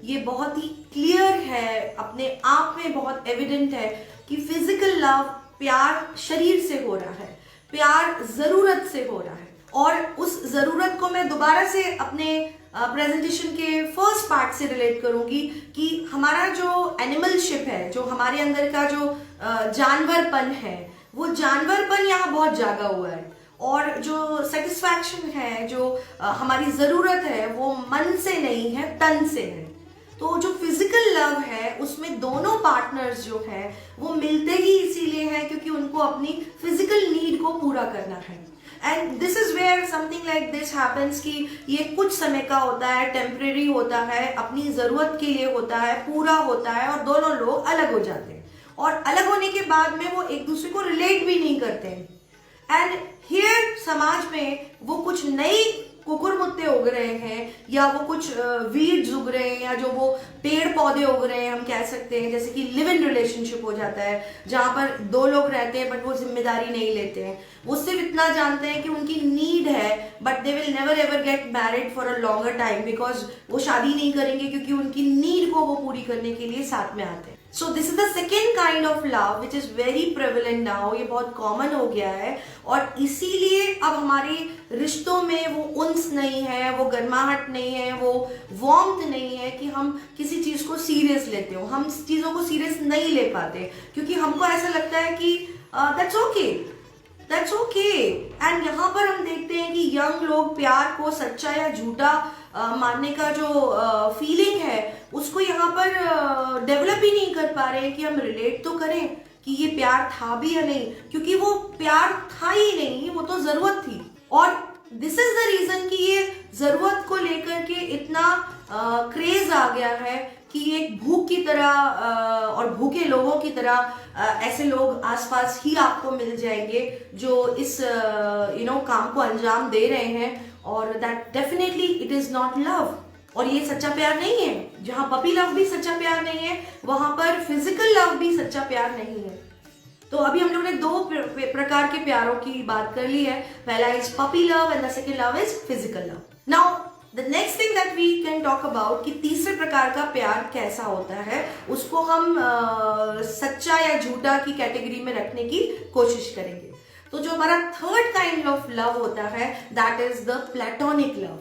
ये बहुत ही clear है, अपने आप में बहुत एविडेंट है कि फिजिकल लव प्यार शरीर से हो रहा है, प्यार जरूरत से हो रहा है। और उस जरूरत को मैं दोबारा से अपने प्रेजेंटेशन के फर्स्ट पार्ट से रिलेट करूंगी कि हमारा जो एनिमलशिप है, जो हमारे अंदर का जो जानवरपन है, वो जानवरपन यहाँ बहुत जागा हुआ है। और जो सेटिस्फैक्शन है, जो हमारी ज़रूरत है, वो मन से नहीं है, तन से है। तो जो फिजिकल लव है उसमें दोनों पार्टनर्स जो हैं वो मिलते ही इसीलिए हैं क्योंकि उनको अपनी फिजिकल नीड को पूरा करना है। And this is where something like this happens कि ये कुछ समय का होता है, टेम्परेरी होता है, अपनी ज़रूरत के लिए होता है, पूरा होता है और दोनों लोग अलग हो जाते हैं। और अलग होने के बाद में वो एक दूसरे को रिलेट भी नहीं करते हैं। एंड हियर समाज में वो कुछ नई कुकुर मुत्ते उग रहे हैं या वो कुछ वीड्स उग रहे हैं या जो वो पेड़ पौधे उग रहे हैं, हम कह सकते हैं, जैसे कि लिव इन रिलेशनशिप हो जाता है जहां पर दो लोग रहते हैं बट वो जिम्मेदारी नहीं लेते हैं। वो सिर्फ इतना जानते हैं कि उनकी नीड है but they will never ever get married for a longer time because वो शादी नहीं करेंगे क्योंकि उनकी नीड को वो पूरी करने के लिए साथ में आते हैं। So this is the second kind of love which is very prevalent now. ये बहुत कॉमन हो गया है और इसीलिए अब हमारे रिश्तों में वो उन्स नहीं है, वो गर्माहट नहीं है, वो वार्मथ नहीं है कि हम किसी चीज को सीरियस लेते हो। हम चीजों को सीरियस नहीं ले पाते क्योंकि हमको ऐसा लगता है कि that's okay, that's okay. And यहाँ पर हम देखते हैं कि यंग लोग प्यार को सच्चा या झूठा मानने का जो फीलिंग है उसको यहाँ पर डेवलप ही नहीं कर पा रहे हैं कि हम रिलेट तो करें कि ये प्यार था भी या नहीं, क्योंकि वो प्यार था ही नहीं, वो तो जरूरत थी। और दिस इज द रीजन कि ये जरूरत को लेकर के इतना क्रेज आ गया है कि एक भूख की तरह और भूखे लोगों की तरह ऐसे लोग आसपास ही आपको मिल जाएंगे जो इस काम को अंजाम दे रहे हैं। और that definitely it is not love और ये सच्चा प्यार नहीं है। जहां पपी लव भी सच्चा प्यार नहीं है वहां पर फिजिकल लव भी सच्चा प्यार नहीं है। तो अभी हम लोग ने दो प्रकार के प्यारों की बात कर ली है। पहला is puppy love and the second love is physical love. Now the next thing that we can talk about कि तीसरे प्रकार का प्यार कैसा होता है, उसको हम सच्चा या झूठा की कैटेगरी में रखने की कोशिश करेंगे। तो जो हमारा थर्ड काइंड ऑफ लव होता है that is the platonic love.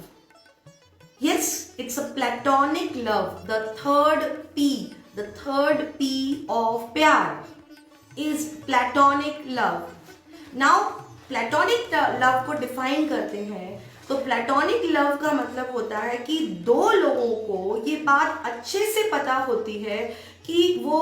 Yes, it's a platonic love. The third P of प्यार is platonic love. Now platonic love को डिफाइन करते हैं तो प्लेटोनिक लव का मतलब होता है कि दो लोगों को ये बात अच्छे से पता होती है कि वो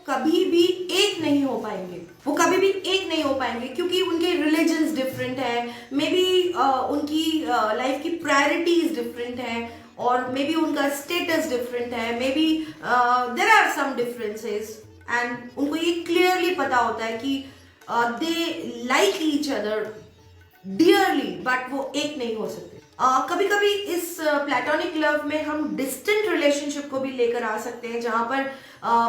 कभी भी एक नहीं हो पाएंगे, वो कभी भी एक नहीं हो पाएंगे क्योंकि उनके रिलीजन्स डिफरेंट है, मे बी उनकी लाइफ की प्रायोरिटीज डिफरेंट है और मे बी उनका स्टेटस डिफरेंट है, maybe there are some differences and उनको ये क्लियरली पता होता है कि they like each other dearly but वो एक नहीं हो सकते। कभी कभी इस प्लेटोनिक लव में हम डिस्टेंट रिलेशनशिप को भी लेकर आ सकते हैं जहां पर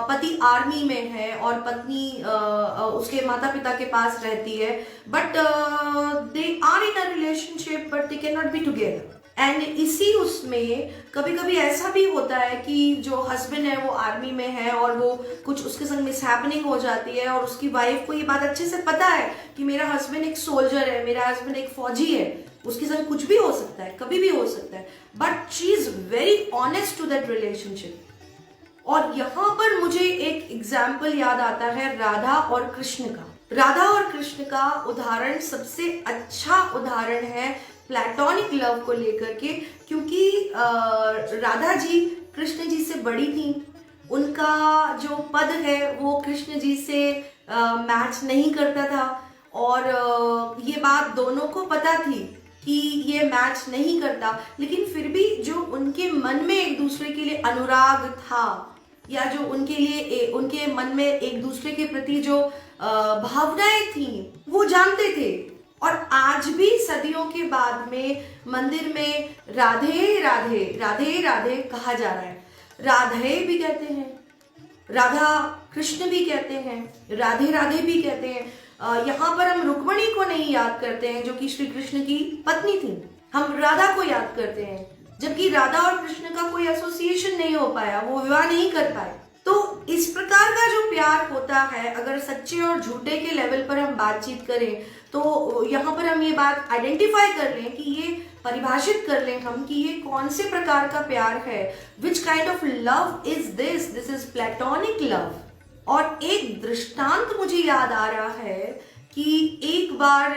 पति आर्मी में है और पत्नी उसके माता पिता के पास रहती है but they are in a relationship but they cannot be together. And इसी उसमें कभी कभी ऐसा भी होता है कि जो हस्बैंड है वो आर्मी में है और वो कुछ उसके संग मिसहैपनिंग हो जाती है और उसकी वाइफ को ये बात अच्छे से पता है कि मेरा हस्बैंड एक सोल्जर है, मेरा हस्बैंड एक फौजी है, उसके संग कुछ भी हो सकता है, कभी भी हो सकता है, but she is very honest to that relationship. और यहाँ पर मुझे एक एग्जाम्पल याद आता है राधा और कृष्ण का। राधा और कृष्ण का उदाहरण सबसे अच्छा उदाहरण है प्लेटोनिक लव को लेकर के, क्योंकि राधा जी कृष्ण जी से बड़ी थी, उनका जो पद है वो कृष्ण जी से मैच नहीं करता था और ये बात दोनों को पता थी कि ये मैच नहीं करता, लेकिन फिर भी जो उनके मन में एक दूसरे के लिए अनुराग था या जो उनके लिए उनके मन में एक दूसरे के प्रति जो भावनाएं थी वो जानते थे। और आज भी सदियों के बाद में मंदिर में राधे राधे राधे राधे कहा जा रहा है। राधे भी कहते हैं, राधा कृष्ण भी कहते हैं, राधे राधे भी कहते हैं। यहाँ पर हम रुक्मणी को नहीं याद करते हैं जो कि श्री कृष्ण की पत्नी थी, हम राधा को याद करते हैं, जबकि राधा और कृष्ण का कोई एसोसिएशन नहीं हो पाया, वो विवाह नहीं कर पाए। तो इस प्रकार का जो प्यार होता है, अगर सच्चे और झूठे के लेवल पर हम बातचीत करें तो यहाँ पर हम ये बात आइडेंटिफाई कर लें कि ये परिभाषित कर लें हम कि ये कौन से प्रकार का प्यार है, which kind of love is this, this is platonic love. और एक दृष्टांत मुझे याद आ रहा है कि एक बार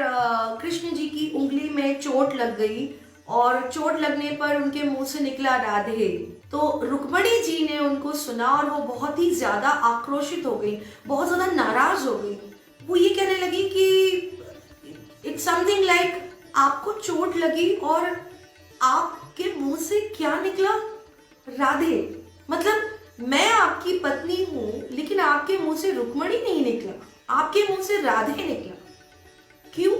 कृष्ण जी की उंगली में चोट लग गई और चोट लगने पर उनके मुंह से निकला राधे। तो रुक्मणी जी ने उनको सुना और वो बहुत ही ज्यादा आक्रोशित हो गई, बहुत ज्यादा नाराज हो गई। वो ये कहने लगी कि इट्स समथिंग लाइक आपको चोट लगी और आपके मुंह से क्या निकला, राधे। मतलब मैं आपकी पत्नी हूं लेकिन आपके मुंह से रुक्मणी नहीं निकला, आपके मुंह से राधे निकला, क्यों?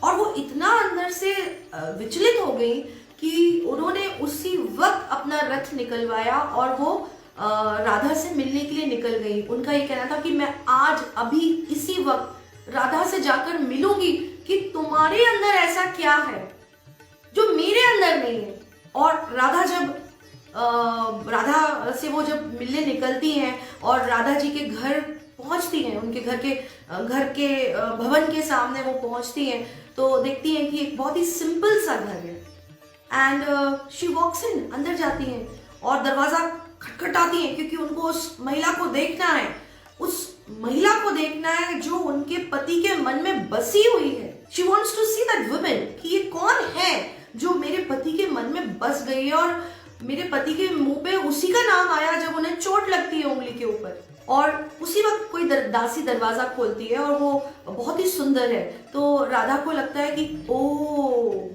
और वो इतना अंदर से विचलित हो गई कि उन्होंने उसी वक्त अपना रथ निकलवाया और वो राधा से मिलने के लिए निकल गई। उनका ये कहना था कि मैं आज अभी इसी वक्त राधा से जाकर मिलूंगी कि तुम्हारे अंदर ऐसा क्या है जो मेरे अंदर नहीं है। और राधा जब राधा से वो जब मिलने निकलती हैं और राधा जी के घर पहुंचती हैं, उनके घर के भवन के सामने वो पहुंचती हैं तो देखती हैं कि एक बहुत ही सिंपल सा घर है। एंड शी वॉक्स इन, अंदर जाती हैं और दरवाजा खटखटाती हैं क्योंकि उनको उस महिला को देखना है, उस महिला को देखना है जो उनके पति के मन में बसी हुई है। She wants to see that woman कि ये कौन है जो मेरे पति के मन में बस गई है। और मेरे पति के मुंह पे उसी का नाम आया जब उन्हें चोट लगती है उंगली के ऊपर। और उसी वक्त कोई दासी दरवाजा खोलती है और वो बहुत ही सुंदर है। तो राधा को लगता है कि ओ,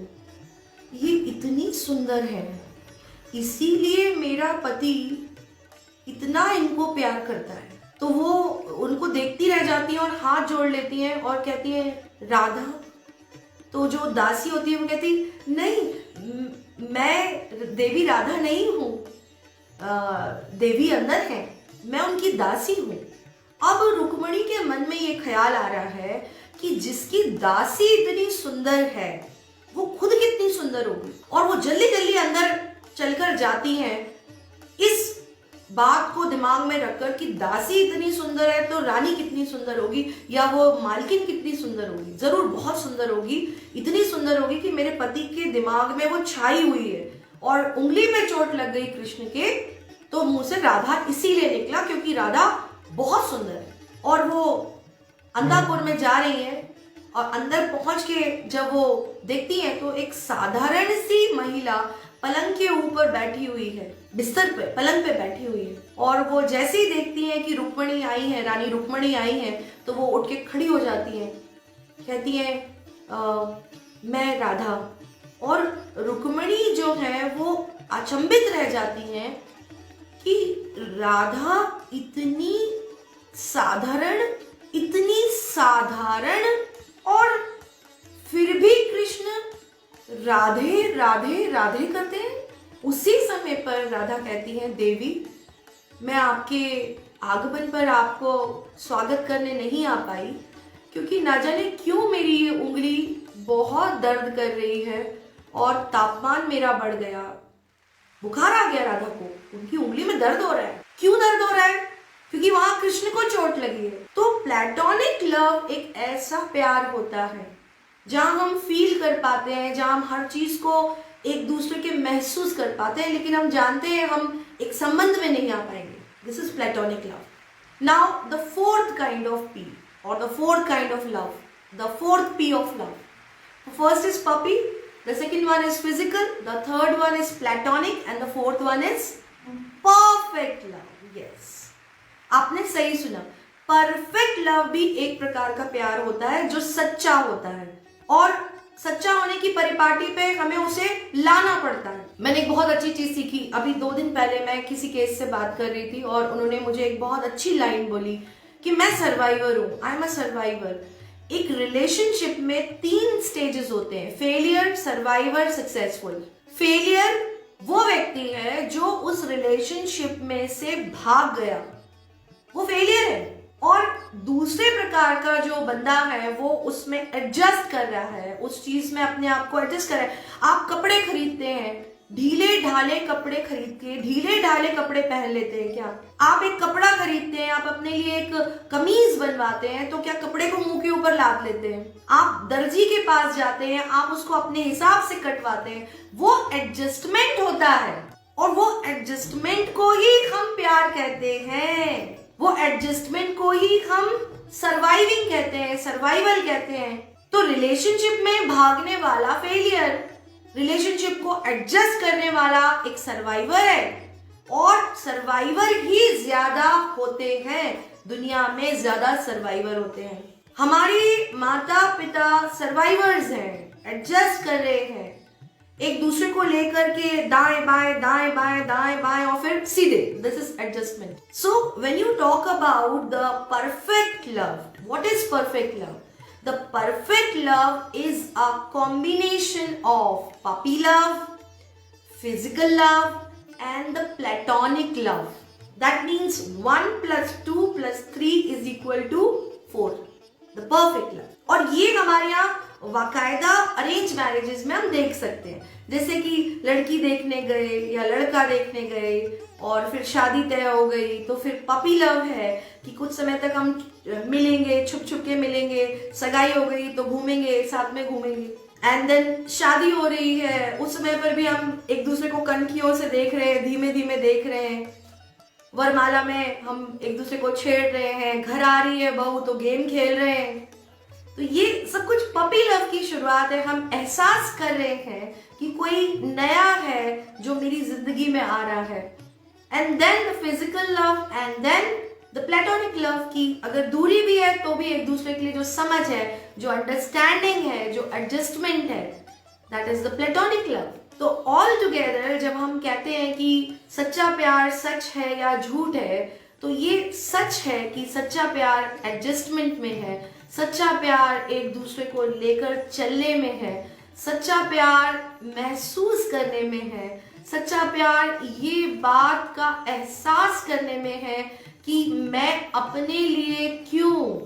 ये इतनी सुंदर है, इसीलिए मेरा पति इतना इनको प्यार करता है। तो वो उनको देखती रह जाती है और हाथ जोड़ लेती हैं और कहती है राधा। तो जो दासी होती है वो कहती नहीं, मैं देवी राधा नहीं हूं, देवी अंदर है, मैं उनकी दासी हूं। अब रुक्मणी के मन में ये ख्याल आ रहा है कि जिसकी दासी इतनी सुंदर है वो खुद कितनी सुंदर होगी। और वो जल्दी जल्दी अंदर चलकर जाती हैं इस बात को दिमाग में रखकर कि दासी इतनी सुंदर है तो रानी कितनी सुंदर होगी, या वो मालकिन कितनी सुंदर होगी, जरूर बहुत सुंदर होगी, इतनी सुंदर होगी कि मेरे पति के दिमाग में वो छाई हुई है। और उंगली में चोट लग गई कृष्ण के तो मुंह से राधा इसीलिए निकला क्योंकि राधा बहुत सुंदर है। और वो अंधापुर में जा रही है और अंदर पहुंच के जब वो देखती हैं तो एक साधारण सी महिला पलंग के ऊपर बैठी हुई है, बिस्तर पे पलंग पे बैठी हुई है। और वो जैसे ही देखती हैं कि रुक्मणी आई है, रानी रुक्मणी आई है, तो वो उठ के खड़ी हो जाती हैं, कहती हैं मैं राधा। और रुक्मणी जो है वो अचंभित रह जाती हैं कि राधा इतनी साधारण और फिर भी कृष्ण राधे राधे राधे करते हैं। उसी समय पर राधा कहती है देवी, मैं आपके आगमन पर आपको स्वागत करने नहीं आ पाई क्योंकि ना जाने क्यों मेरी ये उंगली बहुत दर्द कर रही है और तापमान मेरा बढ़ गया, बुखार आ गया राधा को, उनकी उंगली में दर्द हो रहा है। क्यों दर्द हो रहा है? क्योंकि वहां कृष्ण को चोट लगी है। तो प्लेटोनिक लव एक ऐसा प्यार होता है जहां हम फील कर पाते हैं, जहां हम हर चीज को एक दूसरे के महसूस कर पाते हैं, लेकिन हम जानते हैं हम एक संबंध में नहीं आ पाएंगे। This is platonic love. Now the fourth kind of P or the fourth kind of love, the fourth P of love, first is puppy, the second one is physical, the third one is platonic, and the fourth one is perfect love. Yes, आपने सही सुना, perfect love भी एक प्रकार का प्यार होता है जो सच्चा होता है, और सच्चा होने की परिपाटी पे हमें उसे लाना पड़ता है। मैंने एक बहुत अच्छी चीज सीखी। अभी 2 दिन पहले मैं किसी केस से बात कर रही थी और उन्होंने मुझे एक बहुत अच्छी लाइन बोली कि मैं सर्वाइवर हूं, आई एम अ सर्वाइवर। एक रिलेशनशिप में 3 स्टेजेस होते हैं, फेलियर, सर्वाइवर, सक्सेसफुल। फेलियर वो व्यक्ति है जो उस रिलेशनशिप में से भाग गया, वो फेलियर है। और दूसरे प्रकार का जो बंदा है वो उसमें एडजस्ट कर रहा है, उस चीज में अपने आप को एडजस्ट कर रहा है। आप कपड़े खरीदते हैं, ढीले ढाले कपड़े खरीद के ढीले ढाले कपड़े पहन लेते हैं क्या? आप एक कपड़ा खरीदते हैं, आप अपने लिए एक कमीज बनवाते हैं, तो क्या कपड़े को मुंह के ऊपर लाद लेते हैं? आप दर्जी के पास जाते हैं, आप उसको अपने हिसाब से कटवाते हैं, वो एडजस्टमेंट होता है। और वो एडजस्टमेंट को ही हम प्यार कहते हैं, वो एडजस्टमेंट को ही हम सर्वाइविंग कहते हैं, सर्वाइवल कहते हैं। तो रिलेशनशिप में भागने वाला फेलियर, रिलेशनशिप को एडजस्ट करने वाला एक सर्वाइवर है, और सर्वाइवर ही ज्यादा होते हैं, दुनिया में ज्यादा सर्वाइवर होते हैं। हमारी माता पिता सर्वाइवर्स हैं, एडजस्ट कर रहे हैं, एक दूसरे को लेकर के दाएं बाएं दाएं बाएं दाएं बाएं और फिर सीधे। This is adjustment. So when you talk about the perfect love, what is perfect love? The perfect love is a combination of puppy love, physical love, and the platonic love. That means 1 + 2 + 3 is equal to 4. The perfect love. और ये हमारे यहाँ वाकायदा arrange marriages में हम देख सकते हैं, जैसे कि लड़की देखने गए या लड़का देखने गए और फिर शादी तय हो गई, तो फिर पपी लव है कि कुछ समय तक हम मिलेंगे, छुप छुप के मिलेंगे, सगाई हो गई तो घूमेंगे, साथ में घूमेंगे, एंड देन शादी हो रही है, उस समय पर भी हम एक दूसरे को कनखियों से देख रहे हैं, धीमे धीमे देख रहे हैं, वरमाला में हम एक दूसरे को छेड़ रहे हैं, घर आ रही है बहू तो गेम खेल रहे हैं। तो ये सब कुछ पपी लव की शुरुआत है। हम एहसास कर रहे हैं कि कोई नया है जो मेरी जिंदगी में आ रहा है। And then the physical love and then the platonic love की अगर दूरी भी है तो भी एक दूसरे के लिए जो समझ है, जो अंडरस्टैंडिंग है, जो एडजस्टमेंट है, that is the platonic love. तो ऑल टुगेदर जब हम कहते हैं कि सच्चा प्यार सच है या झूठ है, तो ये सच है कि सच्चा प्यार एडजस्टमेंट में है, सच्चा प्यार एक दूसरे को लेकर चलने में है, सच्चा प्यार महसूस करने में है, सच्चा प्यार ये बात का एहसास करने में है कि मैं अपने लिए क्यों,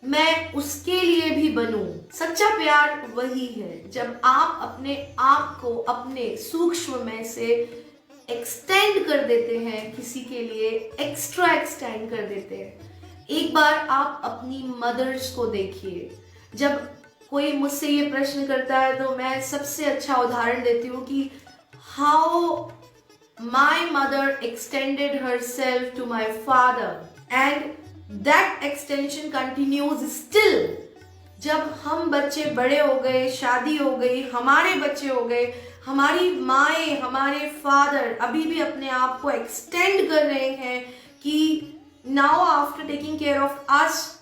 मैं उसके लिए भी बनूं। सच्चा प्यार वही है जब आप अपने आप को अपने सूक्ष्म में से एक्सटेंड कर देते हैं, किसी के लिए एक्स्ट्रा एक्सटेंड कर देते हैं। एक बार आप अपनी मदर्स को देखिए। जब कोई मुझसे ये प्रश्न करता है तो मैं सबसे अच्छा उदाहरण देती हूँ कि how my mother extended herself to my father and that extension continues still। जब हम बच्चे बड़े हो गए, शादी हो गई, हमारे बच्चे हो गए, हमारी माएँ, हमारे फादर अभी भी अपने आप को एक्सटेंड कर रहे हैं कि now after taking care of us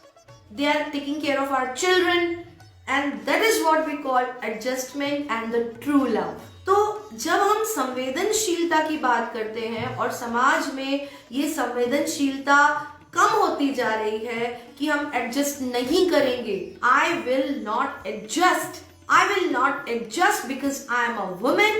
they are taking care of our children, and that is what we call adjustment and the true love। तो जब हम संवेदनशीलता की बात करते हैं और समाज में ये संवेदनशीलता कम होती जा रही है कि हम एडजस्ट नहीं करेंगे, I will not adjust because I am a woman,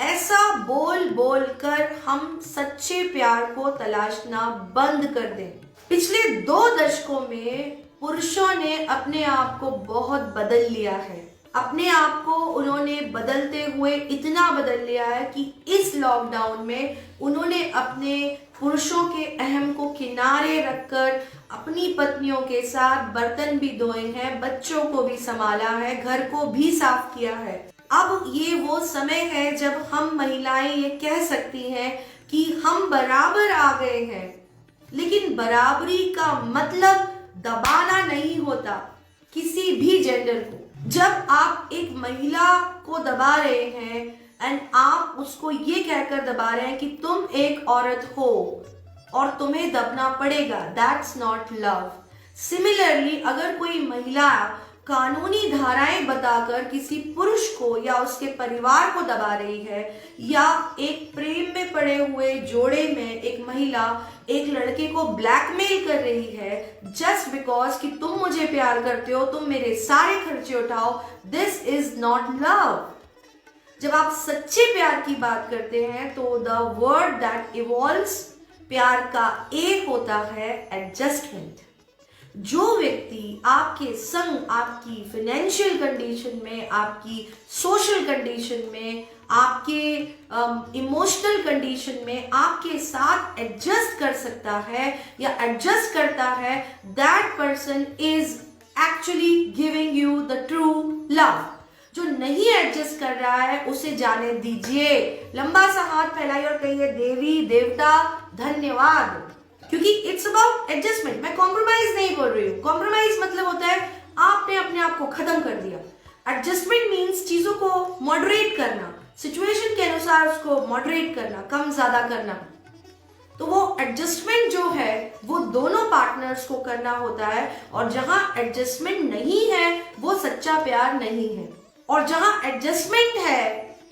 ऐसा बोल बोल कर हम सच्चे प्यार को तलाशना बंद कर दें। पिछले 2 दशकों में पुरुषों ने अपने आप को बहुत बदल लिया है। अपने आप को उन्होंने बदलते हुए इतना बदल लिया है कि इस लॉकडाउन में उन्होंने अपने पुरुषों के अहम को किनारे रखकर अपनी पत्नियों के साथ बर्तन भी धोए हैं, बच्चों को भी संभाला है, घर को भी साफ किया है। अब ये वो समय है जब हम महिलाएं ये कह सकती हैं कि हम बराबर आ गए हैं। लेकिन बराबरी का मतलब दबाना नहीं होता किसी भी जेंडर को। जब आप एक महिला को दबा रहे हैं एंड आप उसको ये कहकर दबा रहे हैं कि तुम एक औरत हो और तुम्हें दबना पड़ेगा, दैट्स नॉट लव। सिमिलरली अगर कोई महिला कानूनी धाराएं बताकर किसी पुरुष को या उसके परिवार को दबा रही है, या एक प्रेम में पड़े हुए जोड़े में एक महिला एक लड़के को ब्लैकमेल कर रही है जस्ट बिकॉज कि तुम मुझे प्यार करते हो, तुम मेरे सारे खर्चे उठाओ, दिस इज नॉट लव। जब आप सच्चे प्यार की बात करते हैं तो द वर्ड दैट इवॉल्व्स प्यार का ए होता है एडजस्टमेंट। जो व्यक्ति आपके संग, आपकी फाइनेंशियल कंडीशन में, आपकी सोशल कंडीशन में, आपके इमोशनल कंडीशन में आपके साथ एडजस्ट कर सकता है या एडजस्ट करता है, that person is actually giving you the true love. जो नहीं एडजस्ट कर रहा है उसे जाने दीजिए। लंबा सा हाथ फैलाइए और कहिए देवी देवता धन्यवाद, क्योंकि इट्स अबाउट एडजस्टमेंट। मैं कॉम्प्रोमाइज नहीं बोल रही हूँ। कॉम्प्रोमाइज मतलब होता है आपने अपने आप को खत्म कर दिया। एडजस्टमेंट मीन्स चीजों को मॉडरेट करना, सिचुएशन के अनुसार उसको मॉडरेट करना, कम ज्यादा करना। तो वो एडजस्टमेंट जो है वो दोनों पार्टनर्स को करना होता है, और जहां एडजस्टमेंट नहीं है वो सच्चा प्यार नहीं है, और जहां एडजस्टमेंट है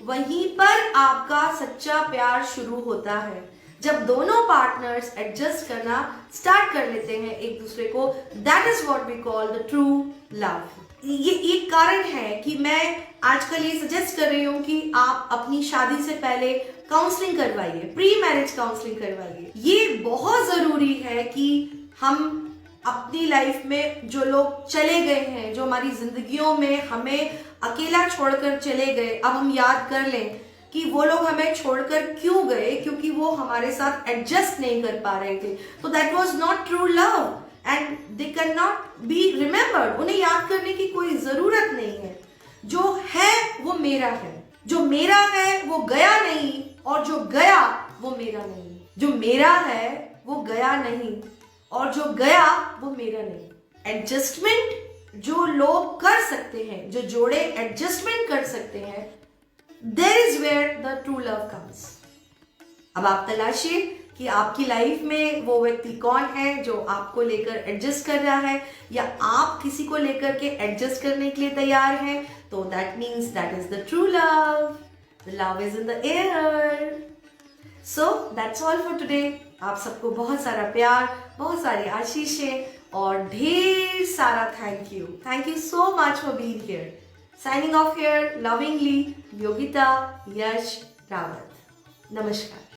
वहीं पर आपका सच्चा प्यार शुरू होता है। जब दोनों पार्टनर्स एडजस्ट करना स्टार्ट कर लेते हैं एक दूसरे को, that is what we call the true love. ये एक कारण है कि मैं आजकल ये सजेस्ट कर रही हूँ कि आप अपनी शादी से पहले काउंसलिंग करवाइए, प्री मैरिज काउंसलिंग करवाइए। ये बहुत जरूरी है कि हम अपनी लाइफ में जो लोग चले गए हैं, जो हमारी जिंदगियों में हमें अकेला छोड़कर चले गए, अब हम याद कर लें कि वो लोग हमें छोड़कर क्यों गए, क्योंकि वो हमारे साथ एडजस्ट नहीं कर पा रहे थे। तो that was not true love and they cannot be remembered. उन्हें याद करने की कोई जरूरत नहीं है। जो है वो मेरा है, जो मेरा है वो गया नहीं, और जो गया वो मेरा नहीं। जो मेरा है वो गया नहीं, और जो गया वो मेरा नहीं। एडजस्टमेंट जो लोग कर सकते हैं, जो जोड़े एडजस्टमेंट कर सकते हैं, there is where the true love comes। अब आप तलाशिए कि आपकी लाइफ में वो व्यक्ति कौन है जो आपको लेकर एडजस्ट कर रहा है, या आप किसी को लेकर के एडजस्ट करने के लिए तैयार हैं। तो that means that is the true love। The love is in the air। So that's all for today। आप सबको बहुत सारा प्यार, बहुत सारी आशीषें और ढेर सारा thank you. Thank you so much for being here। Signing off here, lovingly, Yogita Yash Rawat। नमस्कार।